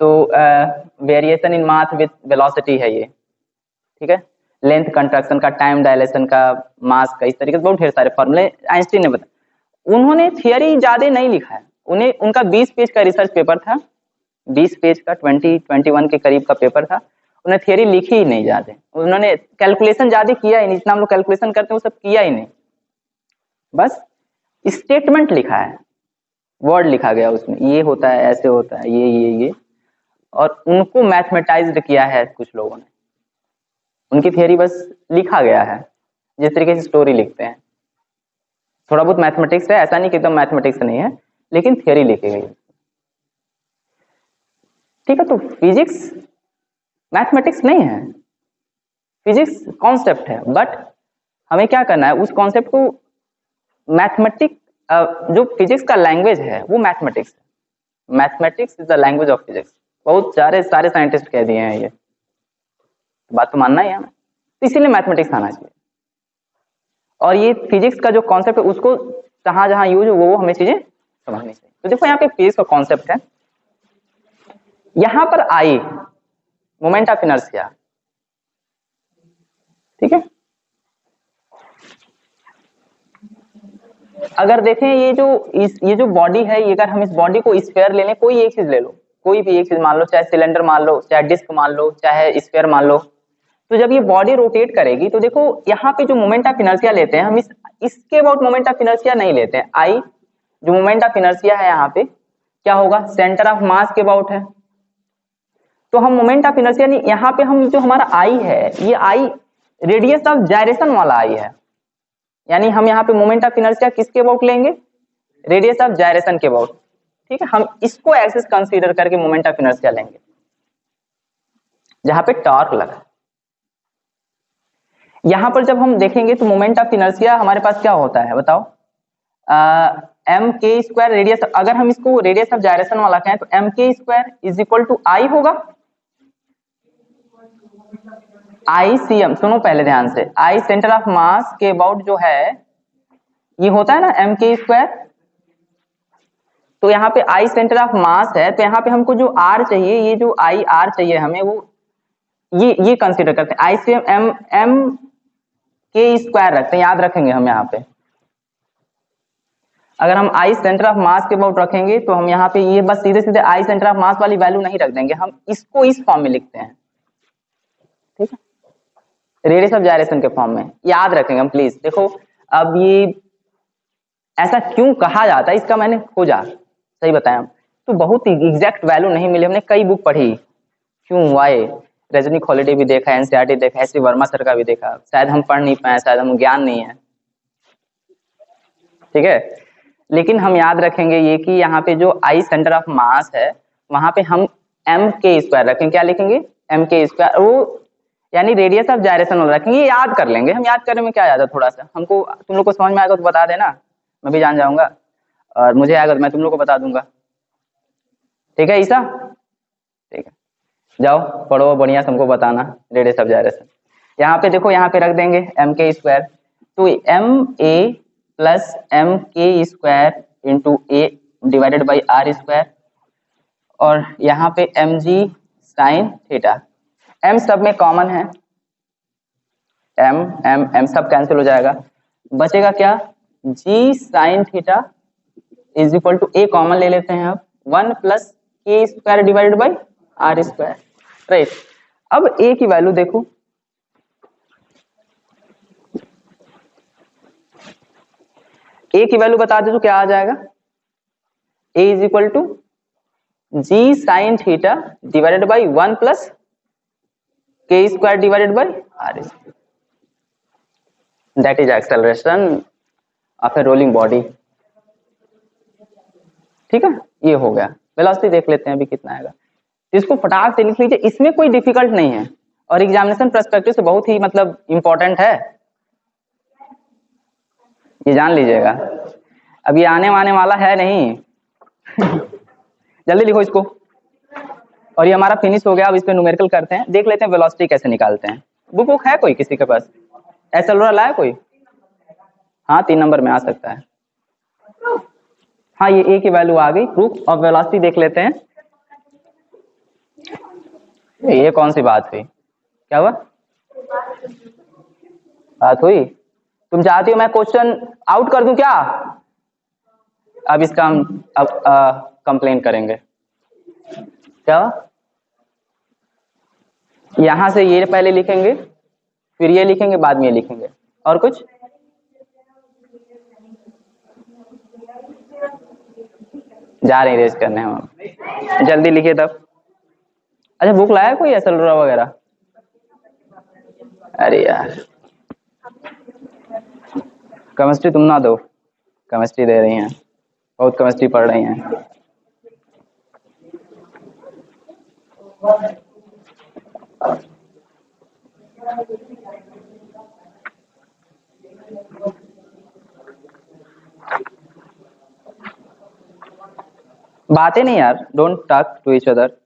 Speaker 1: तो variation in mass with velocity है ये, ठीक है। लेंथ कंट्रैक्शन का, टाइम डायलेशन का, मास का, इस तरीके से बहुत ढेर सारे फॉर्मूले आइंस्टीन ने बताया। उन्होंने थियरी ज्यादा नहीं लिखा है, उन्हें उनका 20 पेज का रिसर्च पेपर था, 20 पेज का 21 के करीब का पेपर था। उन्हें थियरी लिखी ही नहीं ज्यादा, उन्होंने कैलकुलेशन ज्यादा किया ही नहीं, जितना हम लोग कैलकुलेशन करते हैं वो सब किया ही नहीं, बस स्टेटमेंट लिखा है, वर्ड लिखा गया उसमें, ये होता है ऐसे होता है ये, और उनको मैथमेटाइज्ड किया है कुछ लोगों ने। उनकी थियरी बस लिखा गया है जिस तरीके से स्टोरी लिखते हैं, थोड़ा बहुत मैथमेटिक्स है, ऐसा नहीं कि एकदम मैथमेटिक्स नहीं है, लेकिन थियरी लिखी गई, ठीक है। तो फिजिक्स मैथमेटिक्स नहीं है, फिजिक्स कॉन्सेप्ट है, बट हमें क्या करना है उस कॉन्सेप्ट को मैथमेटिक्स, जो फिजिक्स का लैंग्वेज है वो मैथमेटिक्स है, mathematics is the language of physics. बहुत सारे साइंटिस्ट कह दिए हैं ये, बात तो मानना ही है हमें, तो इसीलिए मैथमेटिक्स आना चाहिए। और ये फिजिक्स का जो कॉन्सेप्ट है उसको जहां जहां यूज हो वो हमें चीजें समझनी चाहिए। तो देखो यहाँ पे फिजिक्स का कॉन्सेप्ट है, यहां पर आई मोमेंट ऑफ इनर्शिया, ठीक है। अगर देखें ये जो बॉडी है, ये अगर हम इस बॉडी को स्फीयर ले लें, कोई एक चीज ले लो, कोई भी एक चीज मान लो, चाहे सिलेंडर मान लो, चाहे डिस्क मान लो, चाहे स्फीयर मान लो, तो जब ये बॉडी रोटेट करेगी तो देखो यहाँ पे जो मोमेंट ऑफ इनर्शिया लेते हैं हम, इसके अबाउट मोमेंट ऑफ इनर्शिया नहीं लेते हैं। आई जो मोमेंट ऑफ इनर्शिया है यहाँ पे क्या होगा, सेंटर ऑफ मास के अबाउट है, तो हम मोमेंट ऑफ इनर्शिया नहीं, यहाँ पे हम जो हमारा आई है, ये आई रेडियस ऑफ जायरेशन वाला आई है, यानी हम यहाँ पे मोमेंट ऑफ इनर्शिया किसके अबाउट लेंगे, रेडियस ऑफ जायरेशन के अबाउट, ठीक है। हम इसको एक्सिस कंसीडर करके मोमेंट ऑफ इनर्शिया लेंगे जहां पे टॉर्क लगा। यहां पर जब हम देखेंगे तो मोमेंट ऑफ इनर्शिया हमारे पास क्या होता है बताओ, एम के स्क्वायर रेडियस, अगर हम इसको रेडियस ऑफ जायरेशन वाला कहें तो एम के स्क्वायर इज इक्वल टू आई होगा, आई सी एम, सुनो पहले ध्यान से, आई सेंटर ऑफ मास के अबाउट जो है ये होता है ना एम के स्क्वायर, तो यहाँ पे आई सेंटर ऑफ मास है, तो यहाँ पे हमको जो आर चाहिए, ये जो आई आर चाहिए हमें, वो ये कंसीडर करते हैं। आईसीएम एम एम के स्क्वायर रखते हैं, याद रखेंगे हम यहाँ पे। अगर हम आई सेंटर ऑफ मास के अबाउट रखेंगे तो हम यहाँ पे ये बस सीधे सीधे आई सेंटर ऑफ मास वाली वैल्यू नहीं रख देंगे, हम इसको इस फॉर्म में लिखते हैं, ठीक है, रेडियस ऑफ जायरेशन के फॉर्म में, याद रखेंगे हम प्लीज। देखो अब ये ऐसा क्यों कहा जाता है इसका मैंने खोजा, सही बताया हम तो बहुत ही एग्जैक्ट वैल्यू नहीं मिली, हमने कई बुक पढ़ी, क्यों वाई, रजनी हॉलिडे भी देखा, एनसीईआरटी देखा, एस सी वर्मा सर का भी देखा, शायद हम पढ़ नहीं पाए, शायद हम ज्ञान नहीं है, ठीक है। लेकिन हम याद रखेंगे ये कि यहाँ पे जो आई सेंटर ऑफ मास है वहां पे हम एम के स्क्वायर रखेंगे, क्या लिखेंगे, एम के स्क्वायर, वो यानी रेडियस ऑफ जायरेशन रखेंगे, ये याद कर लेंगे हम, याद करने में क्या ज्यादा, थोड़ा सा हमको, तुम लोग को समझ में आएगा तो बता देना, मैं भी जान जाऊंगा, और मुझे आएगा तो मैं तुम लोग को बता दूंगा, ठीक है ईसा, ठीक है, जाओ पढ़ो बढ़िया से, हमको बताना रेडियस ऑफ जायरेशन। यहाँ पे देखो, यहाँ पे रख देंगे एम के स्क्वायर, तो एम ए प्लस एम के square into A divided by are square, और यहाँ पे एम जी साइन थीटा, एम सब में कॉमन है, एम एम एम सब कैंसिल हो जाएगा, बचेगा क्या, G sine theta is equal to A common ले लेते हैं अब, 1 plus K square divided by are square, right. अब ए की वैल्यू देखो, ए की वैल्यू बता दो तो क्या आ जाएगा, A is equal to G sine theta divided by 1 plus K square divided by are square, that is acceleration of a rolling body, ठीक है, ये हो गया। वेलोसिटी देख लेते हैं अभी कितना आएगा, इसको फटाक से लिख लीजिए, इसमें कोई डिफिकल्ट नहीं है, और एग्जामिनेशन पर्सपेक्टिव से बहुत ही मतलब इंपॉर्टेंट है, ये जान लीजिएगा, अब ये आने वाने वाला है नहीं जल्दी लिखो इसको, और ये हमारा फिनिश हो गया। अब इस पे न्यूमेरिकल करते हैं, देख लेते हैं वेलोसिटी कैसे निकालते हैं। बुक है कोई किसी के पास, एसएलआर लाया कोई, हाँ 3 नंबर में आ सकता है, हाँ ये ए की वैल्यू आ गई, प्रूफ ऑफ वेलोसिटी देख लेते हैं। ये कौन सी बात हुई, क्या हुआ, बात हुई, तुम चाहती हो मैं क्वेश्चन आउट कर दूं क्या, अब इसका हम अब कंप्लेन करेंगे, क्या हुआ? यहां से ये पहले लिखेंगे, फिर ये लिखेंगे, बाद में ये लिखेंगे, और कुछ जा रहे हैं रेस करने हम, जल्दी लिखिए तब। अच्छा बुक लाया कोई एसएलआर वगैरह, अरे यार केमिस्ट्री तुम ना दो, केमिस्ट्री दे रही हैं, बहुत केमिस्ट्री पढ़ रही हैं, बातें नहीं यार, don't talk to each other,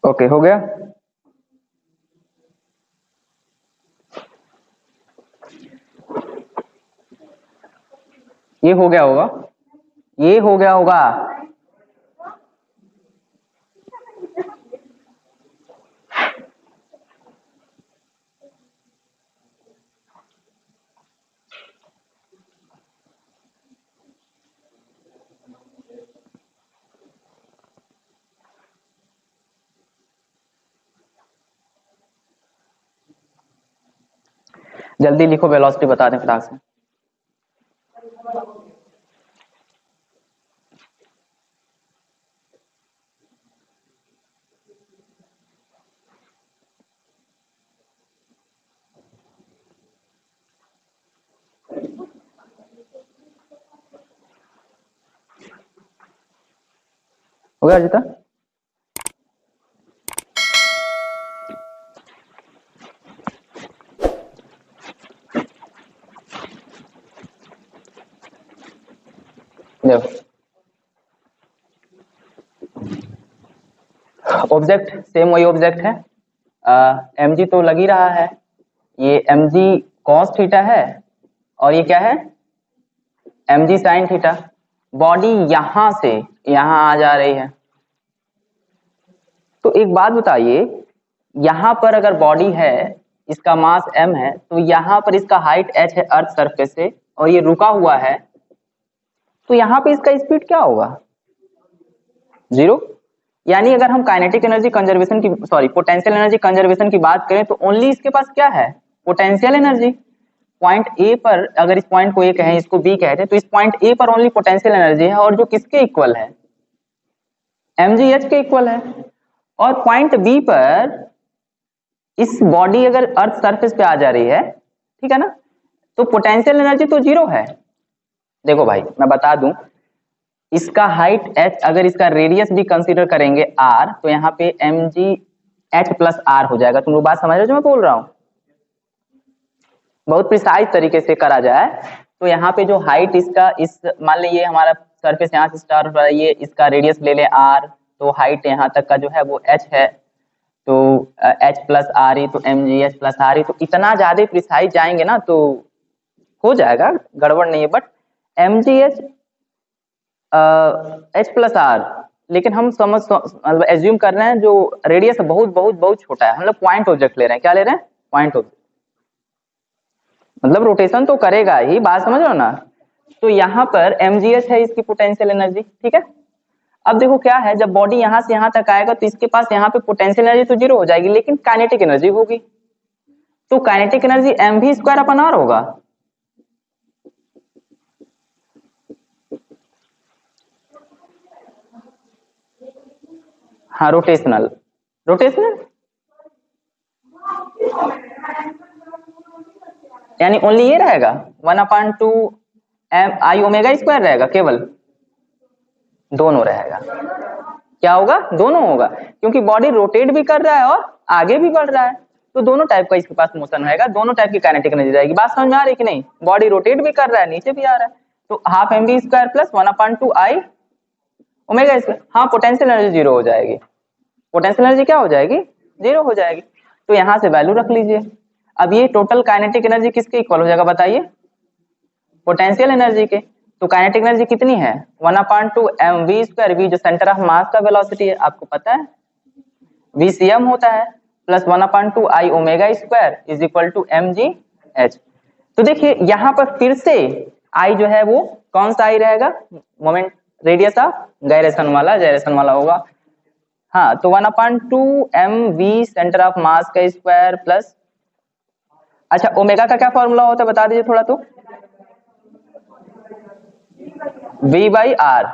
Speaker 1: okay हो गया। ये हो गया होगा, ये हो गया होगा, जल्दी लिखो, वेलोसिटी बता दें फटाक से। हो गया अर्जिता, देखो ऑब्जेक्ट सेम वही ऑब्जेक्ट है, एम जी तो लग ही रहा है, ये एम जी कॉस थीटा है और ये क्या है एम जी साइन थीटा। बॉडी यहां से यहां आ जा रही है, तो एक बात बताइए, यहां पर अगर बॉडी है, इसका मास m है, तो यहां पर इसका हाइट h है अर्थ सरफेस से, और ये रुका हुआ है, तो यहां पे इसका स्पीड क्या होगा, 0। यानी अगर हम काइनेटिक एनर्जी कंजर्वेशन की पोटेंशियल एनर्जी कंजर्वेशन की बात करें, तो ओनली इसके पास क्या है, पोटेंशियल एनर्जी। पॉइंट ए पर, अगर इस पॉइंट को ए कहें, इसको बी कहते हैं, तो इस पॉइंट ए पर ओनली पोटेंशियल एनर्जी है, और जो किसके इक्वल है, mgh के इक्वल है। और पॉइंट बी पर इस बॉडी अगर अर्थ सरफेस पे आ जा रही है, ठीक है ना, तो पोटेंशियल एनर्जी तो 0 है। देखो भाई मैं बता दूं, इसका हाइट h, अगर इसका रेडियस भी कंसीडर करेंगे r, तो यहाँ पे mgh प्लस r हो जाएगा। तुम लोग बात समझ रहे हो जो मैं बोल रहा हूँ, बहुत प्रिसाइज तरीके से करा जाए तो यहाँ पे जो हाइट इसका, इस मान लीजिए हमारा सरफेस यहाँ से स्टार्ट हो रहा है, ये इसका रेडियस ले लें r, तो हाइट यहाँ तक का जो है वो h है, तो h प्लस आर ई, तो m g h plus r e. तो इतना ज्यादा प्रिसाइज जाएंगे ना तो हो जाएगा, गड़बड़ नहीं है। But m g h h plus r, लेकिन हम मतलब एज्यूम कर रहे हैं जो रेडियस बहुत बहुत बहुत छोटा है, हम लोग पॉइंट ऑब्जेक्ट ले रहे हैं। क्या ले रहे हैं, पॉइंट ऑब्जेक्ट, मतलब रोटेशन तो करेगा ही, बात समझ रहे हो ना। तो यहाँ पर mgh है इसकी पोटेंशियल एनर्जी, ठीक है। अब देखो क्या है, जब बॉडी यहाँ से यहाँ तक आएगा तो इसके पास यहाँ पे पोटेंशियल एनर्जी तो 0 हो जाएगी, लेकिन काइनेटिक एनर्जी होगी, तो kinetic energy mv square upon r होगा। हाँ रोटेशनल, रोटेशनल यानी ओनली ये रहेगा 1/2 m i ओमेगा स्क्वायर रहेगा, केवल दोनों रहेगा। क्या होगा, दोनों होगा, क्योंकि बॉडी रोटेट भी कर रहा है और आगे भी बढ़ रहा है, तो दोनों टाइप का इसके पास मोशन रहेगा, दोनों टाइप की काइनेटिक एनर्जी रहेगी। बात समझ में आ रही कि नहीं, बॉडी रोटेट भी कर रहा है, नीचे भी आ रहा है, तो half m b square plus 1/2 I omega square. हाँ पोटेंशियल एनर्जी 0 हो जाएगी, पोटेंशियल एनर्जी क्या हो जाएगी, 0 हो जाएगी। तो यहाँ से वैल्यू रख लीजिए। अब ये टोटल काइनेटिक एनर्जी किसके इक्वल हो जाएगा बताइए, पोटेंशियल एनर्जी के। तो काइनेटिक एनर्जी कितनी है, 1/2 mv स्क्वायर, v जो सेंटर ऑफ मास का वेलोसिटी है, आपको पता है vcm होता है, plus 1/2 i omega square is equal to mgh। तो देखिए यहाँ पर फिर से i जो है वो कौन सा i रहेगा, मोमेंट रेडियस ऑफ गायरेशन वाला होगा। हाँ तो 1/2 mv सेंटर ऑफ मास का स्क्वायर प्लस, अच्छा ओमेगा का क्या फॉर्मूला होता है बता दीजिए थोड़ा, तो v बाई आर।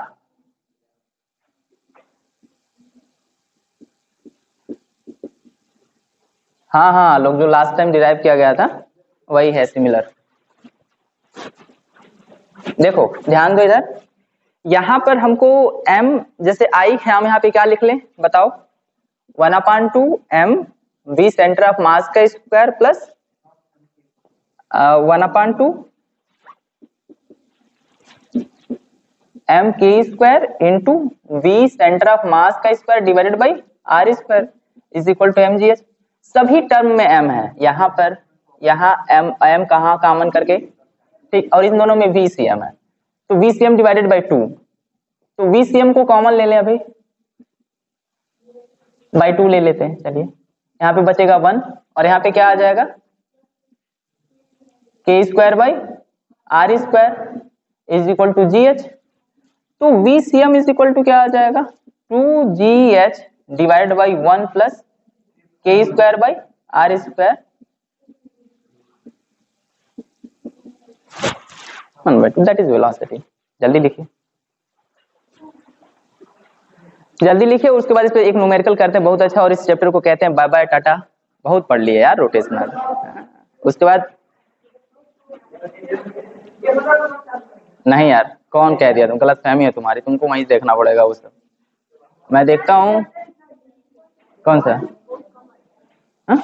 Speaker 1: हाँ हाँ लोग जो लास्ट टाइम डिराइव किया गया था वही है, सिमिलर। देखो ध्यान दो इधर, यहाँ पर हमको m जैसे i है, हम यहाँ पे क्या लिख लें बताओ, 1/2 m v centre of mass का square plus 1/2 m k square into v centre of mass का square divided by r square is equal to mgh। सभी टर्म में m है यहाँ पर, यहाँ m कहाँ कॉमन करके, ठीक, और इन दोनों में vcm है, तो vcm डिवाइडेड बाई 2, तो vcm को कॉमन ले लें अभी, बाई 2 ले लेते हैं, चलिए यहाँ पे बचेगा 1, और यहाँ पे क्या आ जाएगा k square by r square is equal to gh। तो vcm इज इक्वल टू क्या आ जाएगा, 2gh divided by 1 plus k square by r square, that is velocity. जल्दी लिखिए, जल्दी लिखिए, उसके बाद इस पे एक न्यूमेरिकल करते हैं, बहुत अच्छा, और इस चैप्टर को कहते हैं बाय बाय टाटा। बहुत पढ़ लिए यार रोटेशनल। उसके बाद नहीं यार, कौन कह दिया, तुम गलत फहमी है तुम्हारी, तुमको वहीं देखना पड़ेगा वो सब, मैं देखता हूँ। कौन सा, हा?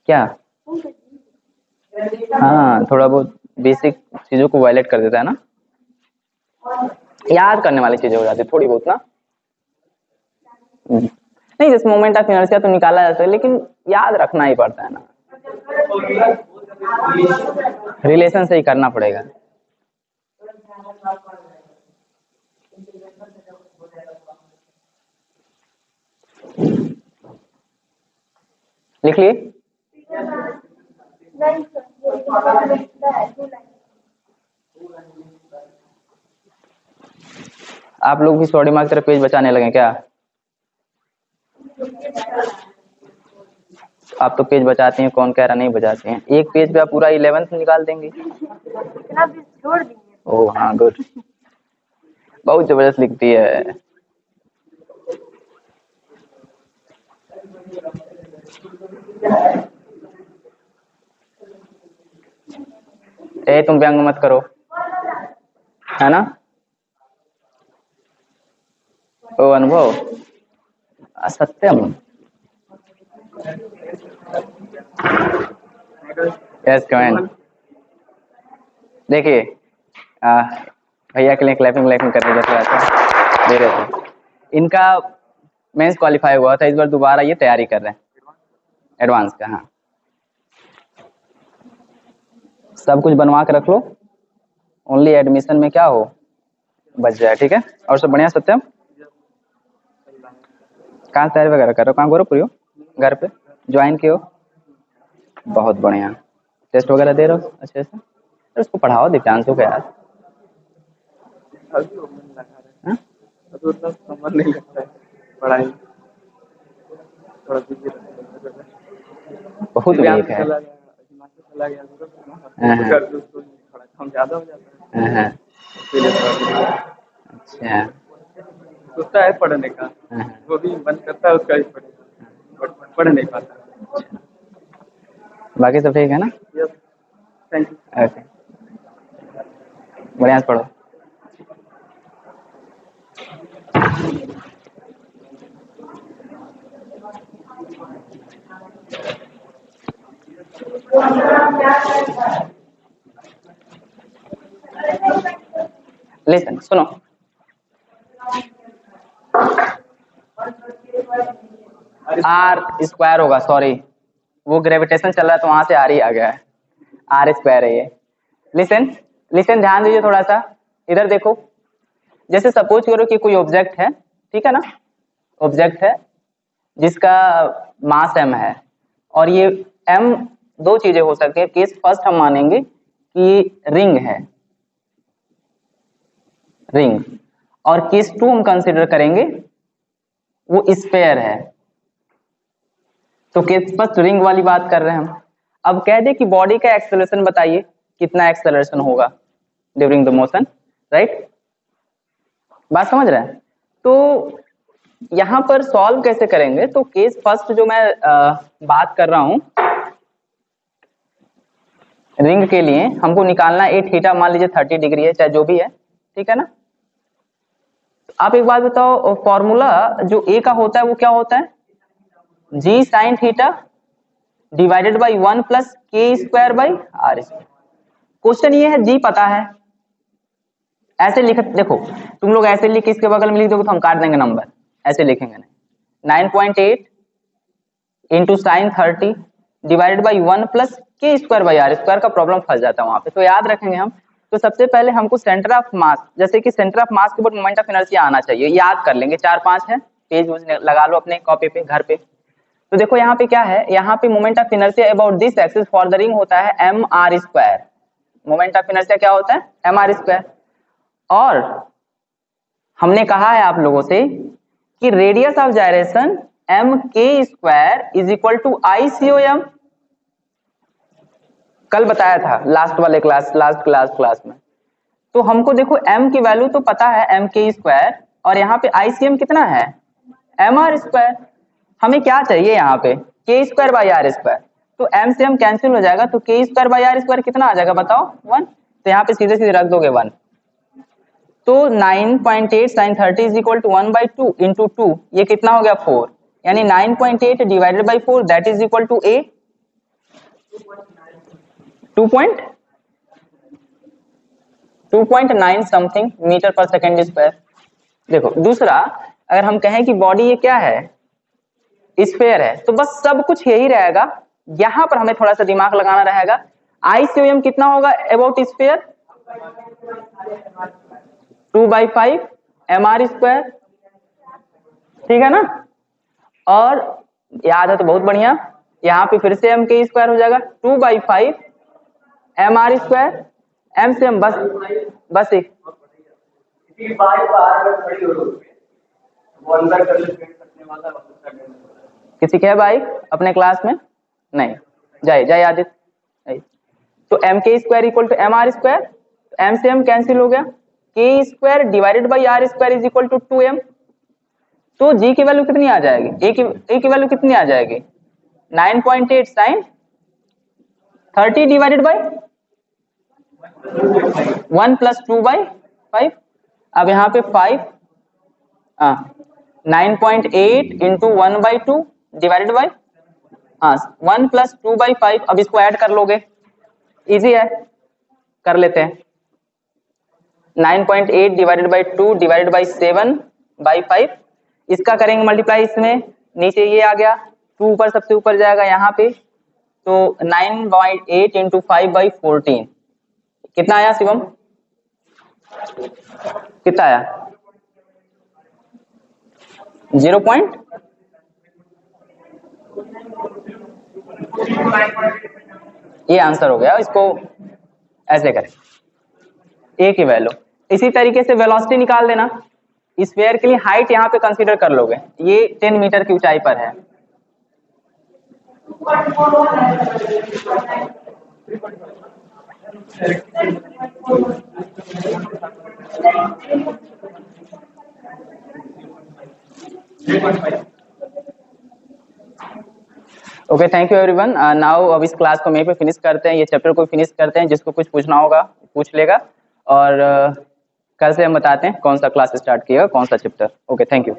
Speaker 1: क्या, हाँ थोड़ा बहुत बेसिक चीजों को वायलेट कर देता है ना। याद करने वाली चीजें हो जाती थोड़ी बहुत ना। नहीं, जैसे मोमेंट ऑफ इनर्शिया तो निकाला जाता है, लेकिन याद रखना ही पड़ता है ना, रिलेशन से ही करना पड़ेगा। लिख लिए? आप लोग भी सॉरी मार्क तरह पेज बचाने लगे क्या? आप तो पेज बचाते हैं, कौन कह रहा नहीं बचाते हैं? एक पेज पे आप पूरा 11th निकाल देंगे। ओह हाँ, गुड, बहुत जबरदस्त लिखती है। तुम व्यंग मत करो, है ना? ओ अनुभव, सत्यम, यस कमेंट। देखिए भैया के लिए क्लैपिंग कर रहे थे, दे रहे थे। इनका मेंस क्वालिफाई हुआ था, इस बार दोबारा ये तैयारी कर रहे हैं एडवांस का। हाँ, सब कुछ बनवा के रख लो, ओनली एडमिशन में क्या हो बच जाए, ठीक है? और सब बढ़िया? सत्यम कहाँ तैयारी वगैरह कर रहे हो? कहाँ गोरखपुर हो? घर पे ज्वाइन किए हो? बहुत बढ़िया। टेस्ट वगैरह दे रहे हो अच्छे से? तो उसको पढ़ाओ दिव्यांशु को यार। नहीं लगता है पढ़ाई, बहुत वीक है। अच्छा, सोचता है पढ़ने का, वो भी मन करता है उसका ही पढ़ नहीं पाता। बाकी सब ठीक है ना? Thank you. ओके, बढ़िया से पढ़ो। लिसन, सुनो, आर स्क्वायर होगा, सॉरी वो ग्रेविटेशन चल रहा है तो वहां से आर ही आ गया है, आर स्क्वायर है ये। लिसन, लिसन, ध्यान दीजिए थोड़ा सा, इधर देखो। जैसे सपोज करो कि कोई ऑब्जेक्ट है, ठीक है ना? ऑब्जेक्ट है जिसका मास m है, और ये m दो चीजें हो सकती है। केस फर्स्ट हम मानेंगे कि रिंग है, रिंग, और केस टू हम कंसिडर करेंगे वो स्फेयर है। तो केस फर्स्ट रिंग वाली बात कर रहे हैं हम। अब कह दे कि बॉडी का एक्सेलरेशन बताइए, कितना एक्सेलरेशन होगा ड्यूरिंग द मोशन, राइट? बात समझ रहे हैं? तो यहां पर सॉल्व कैसे करेंगे? तो केस फर्स्ट जो मैं बात कर रहा हूं, रिंग के लिए हमको निकालना ए थीटा, मान लीजिए 30 डिग्री है, चाहे जो भी है, ठीक है ना? आप एक बात बताओ, फॉर्मूला जो ए का होता है वो क्या होता है? G sine theta divided by 1 plus K square by are square. Question ये है, जी पता है, ऐसे लिख, देखो तुम लोग ऐसे लिख, इसके बगल में लिख दोगे तो हम काट देंगे नंबर, ऐसे लिखेंगे नहीं। 9.8 into sine 30 divided by 1 plus K square by are square का प्रॉब्लम फंस जाता है वहां पे। तो याद रखेंगे हम। तो सबसे पहले हमको सेंटर ऑफ मास, जैसे कि सेंटर ऑफ मास के ऊपर मोमेंट ऑफ इनर्शिया आना चाहिए, याद कर लेंगे। 4-5 है, पेज लगा लो अपने कॉपी पे, घर पे। तो देखो यहाँ पे क्या है, यहाँ पे moment of inertia about this axis for the ring होता है m r square. Moment of inertia क्या होता है? M r square. और हमने कहा है आप लोगों से कि रेडियस ऑफ जायरेशन एम के square is equal to I C O M. कल बताया था लास्ट वाले क्लास में। तो हमको देखो m की वैल्यू तो पता है एम के स्क्वायर, और यहाँ पे आईसीएम कितना है? M r square. हमें क्या चाहिए यहाँ पे? K square by are square. तो एम से एम कैंसिल हो जाएगा, तो के स्क्वायर बाई आर स्क्वायर कितना आ जाएगा बताओ? 1। तो यहाँ पे सीधे सीधे रख दोगे 1। तो 9.8 sine 30 is equal to 1/2 into 2, ये कितना हो गया? 4। यानी 9.8 divided by 4 that is equal to a 2. 2.9 something metre per second square. देखो दूसरा, अगर हम कहें कि बॉडी ये क्या है, स्फीयर है, तो बस सब कुछ यही रहेगा। यहां पर हमें थोड़ा सा दिमाग लगाना रहेगा। ICOM कितना होगा अबाउट स्फीयर? 2/5 mr स्क्वायर, ठीक है ना। और याद है तो बहुत बढ़िया, यहाँ पे फिर से m के स्क्वायर हो जाएगा 2/5 mr स्क्वायर। m से m बस एक किसी के है भाई अपने क्लास में? नहीं, जाए आदित्य। तो m k square equal to mr square, m से m कैंसिल हो गया, k square divided by r square is equal to 2m। तो g की वैल्यू कितनी आ जाएगी, a की वैल्यू कितनी आ जाएगी? 9.8 साइन 30 डिवाइडेड बाई 1 प्लस 2/5। अब यहाँ पे 5 9.8 इंटू 1/2 डिवाइडेड बाई 1 प्लस 2/5। अब इसको ऐड कर लोगे, इजी है, कर लेते हैं। 9.8 डिवाइडेड बाई 2 डिवाइडेड बाई 7/5, इसका करेंगे मल्टीप्लाई, इसमें नीचे ये आ गया, 2 ऊपर सबसे ऊपर जाएगा यहाँ पे, तो 9/8 इंटू 5/14 कितना आया शिवम? कितना आया? 0. ये आंसर हो गया। इसको ऐसे करें, ए की वैल्यू। इसी तरीके से वेलोसिटी निकाल देना। स्फीयर के लिए हाइट यहाँ पे कंसीडर कर लोगे, ये 10 मीटर की ऊंचाई पर है। Okay, thank you everyone. Now अब इस क्लास को यहीं पे फिनिश करते हैं, ये चैप्टर को फिनिश करते हैं। जिसको कुछ पूछना होगा पूछ लेगा, और कल से हम बताते हैं कौन सा क्लास स्टार्ट किया, कौन सा चैप्टर। Okay, thank you.